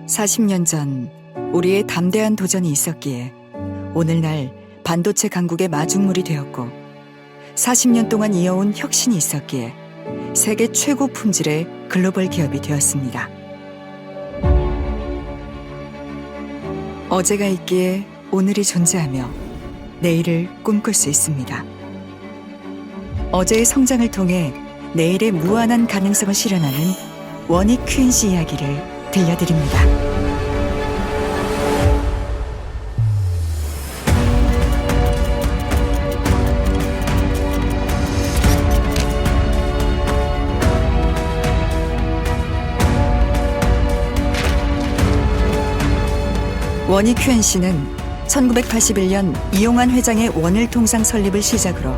(40년) 전 우리의 담대한 도전이 있었기에 오늘날 반도체 강국의 마중물이 되었고 40년 동안 이어온 혁신이 있었기에 세계 최고 품질의 글로벌 기업이 되었습니다. 어제가 있기에 오늘이 존재하며 내일을 꿈꿀 수 있습니다. 어제의 성장을 통해 내일의 무한한 가능성을 실현하는 원익 QNC 이야기를 들려드립니다. 원익 QNC는 1981년 이용환 회장의 원일통상 설립을 시작으로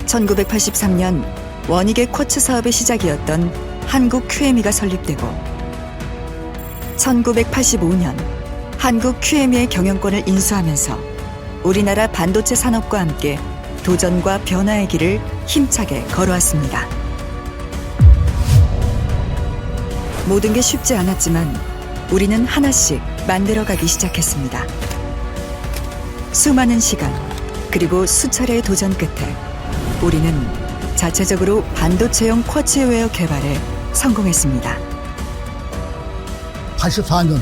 1983년 원익의 쿼츠 사업의 시작이었던 한국 QME가 설립되고 1985년 한국 QME의 경영권을 인수하면서 우리나라 반도체 산업과 함께 도전과 변화의 길을 힘차게 걸어왔습니다. 모든 게 쉽지 않았지만 우리는 하나씩 만들어가기 시작했습니다. 수많은 시간 그리고 수차례의 도전 끝에 우리는 자체적으로 반도체용 쿼츠웨어 개발에 성공했습니다. 84년도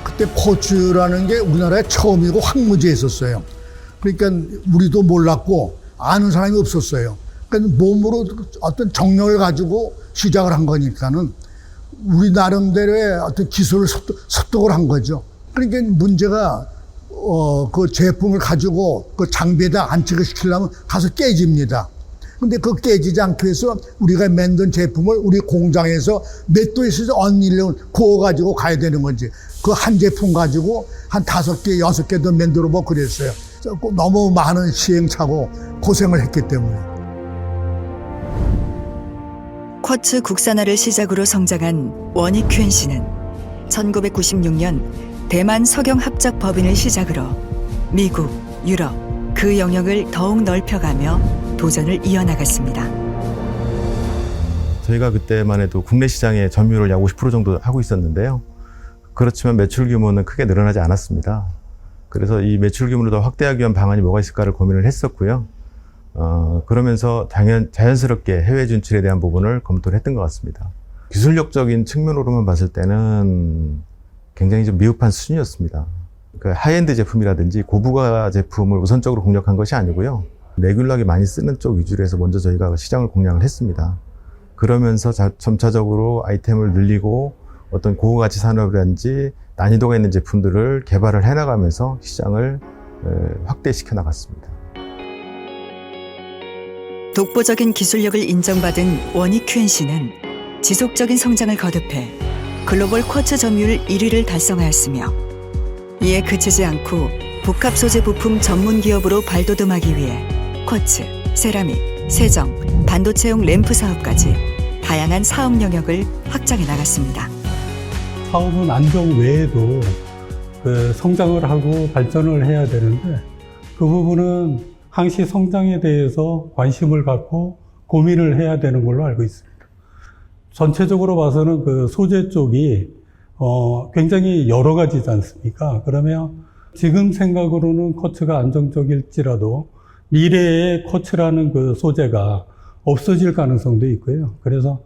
그때 쿼츠라는 게 우리나라에 처음이고 황무지에 있었어요. 그러니까 우리도 몰랐고 아는 사람이 없었어요. 그러니까 몸으로 어떤 정력을 가지고 시작을 한 거니까는 우리 나름대로의 어떤 기술을 습득을 한 거죠. 그러니까 문제가 그 제품을 가지고 그 장비에다 안착을 시키려면 가서 깨집니다. 근데 그 깨지지 않기 위해서 우리가 만든 제품을 우리 공장에서 몇 도에 있어서 언일을 구워가지고 가야 되는 건지 그 한 제품 가지고 한 5개, 6개도 만들어보고 그랬어요. 너무 많은 시행착오 고생을 했기 때문에. 쿼츠 국산화를 시작으로 성장한 원익 QNC는 1996년 대만 석영합작 법인을 시작으로 미국, 유럽 그 영역을 더욱 넓혀가며 도전을 이어나갔습니다. 저희가 그때만 해도 국내 시장의 점유율을 약 50% 정도 하고 있었는데요. 그렇지만 매출 규모는 크게 늘어나지 않았습니다. 그래서 이 매출 규모를 더 확대하기 위한 방안이 뭐가 있을까를 고민을 했었고요. 그러면서 자연스럽게 해외 진출에 대한 부분을 검토를 했던 것 같습니다. 기술력적인 측면으로만 봤을 때는 굉장히 좀 미흡한 수준이었습니다. 그 하이엔드 제품이라든지 고부가 제품을 우선적으로 공략한 것이 아니고요. 레귤러하게 많이 쓰는 쪽 위주로 해서 먼저 저희가 시장을 공략을 했습니다. 그러면서 점차적으로 아이템을 늘리고 어떤 고가치 산업이라든지 난이도가 있는 제품들을 개발을 해나가면서 시장을 확대시켜 나갔습니다. 독보적인 기술력을 인정받은 원익 QNC는 지속적인 성장을 거듭해 글로벌 쿼츠 점유율 1위를 달성하였으며 이에 그치지 않고 복합 소재 부품 전문 기업으로 발돋움하기 위해 쿼츠, 세라믹, 세정, 반도체용 램프 사업까지 다양한 사업 영역을 확장해 나갔습니다. 사업은 안정 외에도 성장을 하고 발전을 해야 되는데 그 부분은 항시 성장에 대해서 관심을 갖고 고민을 해야 되는 걸로 알고 있습니다. 전체적으로 봐서는 그 소재 쪽이 굉장히 여러 가지지 않습니까? 그러면 지금 생각으로는 쿼츠가 안정적일지라도 미래의 쿼츠라는 그 소재가 없어질 가능성도 있고요. 그래서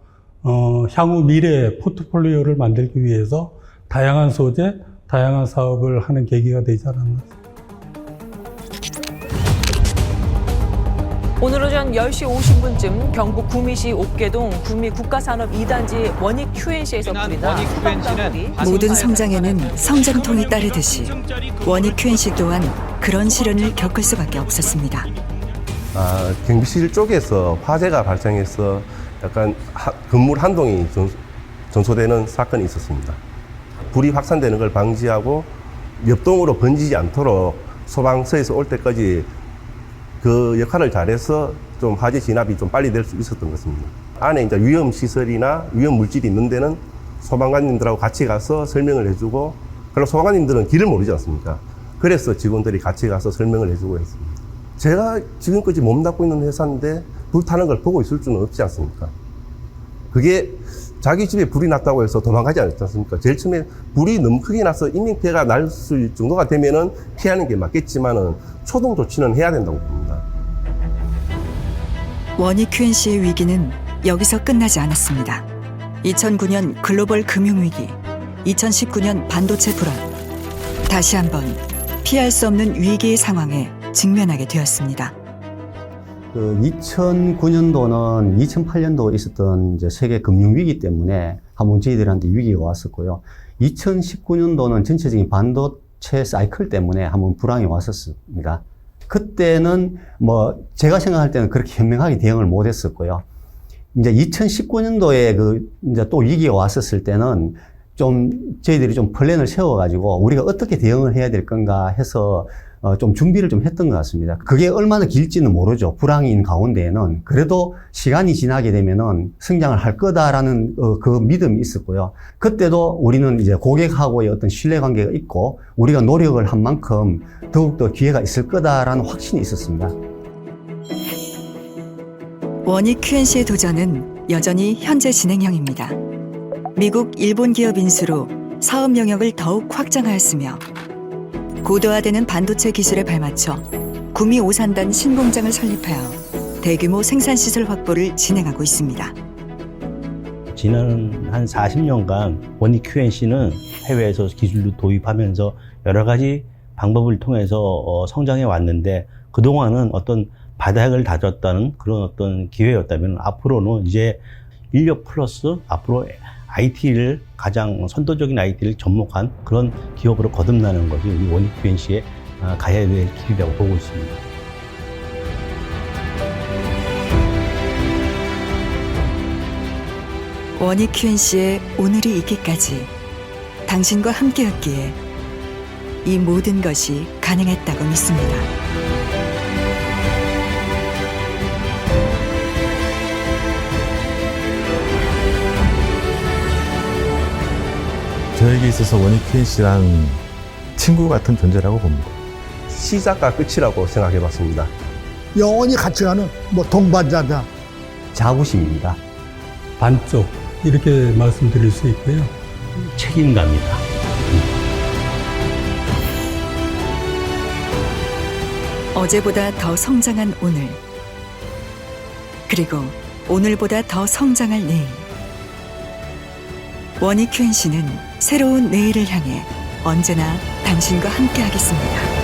향후 미래의 포트폴리오를 만들기 위해서 다양한 소재, 다양한 사업을 하는 계기가 되지 않았나. 오늘 오전 10시 50분쯤 경북 구미시 옥계동 구미국가산업 2단지 원익 QNC에서 불이나 모든 성장에는 성장통이 따르듯이 원익 QNC 또한 그런 시련을 겪을 수밖에 없었습니다. 경비실 쪽에서 화재가 발생해서 약간 건물 한 동이 전소되는 사건이 있었습니다. 불이 확산되는 걸 방지하고 옆동으로 번지지 않도록 소방서에서 올 때까지 그 역할을 잘해서 좀 화재 진압이 좀 빨리 될 수 있었던 것 같습니다. 안에 이제 위험 시설이나 위험 물질이 있는 데는 소방관님들하고 같이 가서 설명을 해주고, 그리고 소방관님들은 길을 모르지 않습니까? 그래서 직원들이 같이 가서 설명을 해주고 했습니다. 제가 지금까지 몸담고 있는 회사인데 불타는 걸 보고 있을 수는 없지 않습니까? 그게 자기 집에 불이 났다고 해서 도망가지 않지 않습니까? 제일 처음에 불이 너무 크게 나서 인명피해가 날 수 정도가 되면은 피하는 게 맞겠지만은 초동 조치는 해야 된다고 봅니다. 원익 QNC의 위기는 여기서 끝나지 않았습니다. 2009년 글로벌 금융위기, 2019년 반도체 불황. 다시 한번 피할 수 없는 위기의 상황에 직면하게 되었습니다. 2009년도는 2008년도에 있었던 이제 세계 금융위기 때문에 한번 저희들한테 위기가 왔었고요. 2019년도는 전체적인 반도체 사이클 때문에 한번 불황이 왔었습니다. 그때는 뭐 제가 생각할 때는 그렇게 현명하게 대응을 못 했었고요. 이제 2019년도에 이제 또 위기가 왔었을 때는 좀 저희들이 좀 플랜을 세워가지고 우리가 어떻게 대응을 해야 될 건가 해서 좀 준비를 좀 했던 것 같습니다. 그게 얼마나 길지는 모르죠. 불황인 가운데에는. 그래도 시간이 지나게 되면은 성장을 할 거다라는 그 믿음이 있었고요. 그때도 우리는 이제 고객하고의 어떤 신뢰 관계가 있고 우리가 노력을 한 만큼 더욱더 기회가 있을 거다라는 확신이 있었습니다. 원익 QNC의 도전은 여전히 현재 진행형입니다. 미국, 일본 기업 인수로 사업 영역을 더욱 확장하였으며 고도화되는 반도체 기술에 발맞춰 구미 오산단 신공장을 설립하여 대규모 생산시설 확보를 진행하고 있습니다. 지난 한 40년간 원익 QNC는 해외에서 기술도 도입하면서 여러 가지 방법을 통해서 성장해 왔는데 그동안은 어떤 바닥을 다졌다는 그런 어떤 기회였다면 앞으로는 이제 인력 플러스 앞으로 IT를 가장 선도적인 IT를 접목한 그런 기업으로 거듭나는 것이 우리 원익 QNC의 가야 될 길이라고 보고 있습니다. 원익 QNC의 오늘이 있기까지 당신과 함께였기에 이 모든 것이 가능했다고 믿습니다. 저에게 있어서 원익 QNC란 친구 같은 존재라고 봅니다. 시작과 끝이라고 생각해 봤습니다. 영원히 같이 가는 뭐 동반자다. 자부심입니다. 반쪽 이렇게 말씀드릴 수 있고요. 책임감이다. 어제보다 더 성장한 오늘, 그리고 오늘보다 더 성장할 내일. 원익 QNC는 새로운 내일을 향해 언제나 당신과 함께하겠습니다.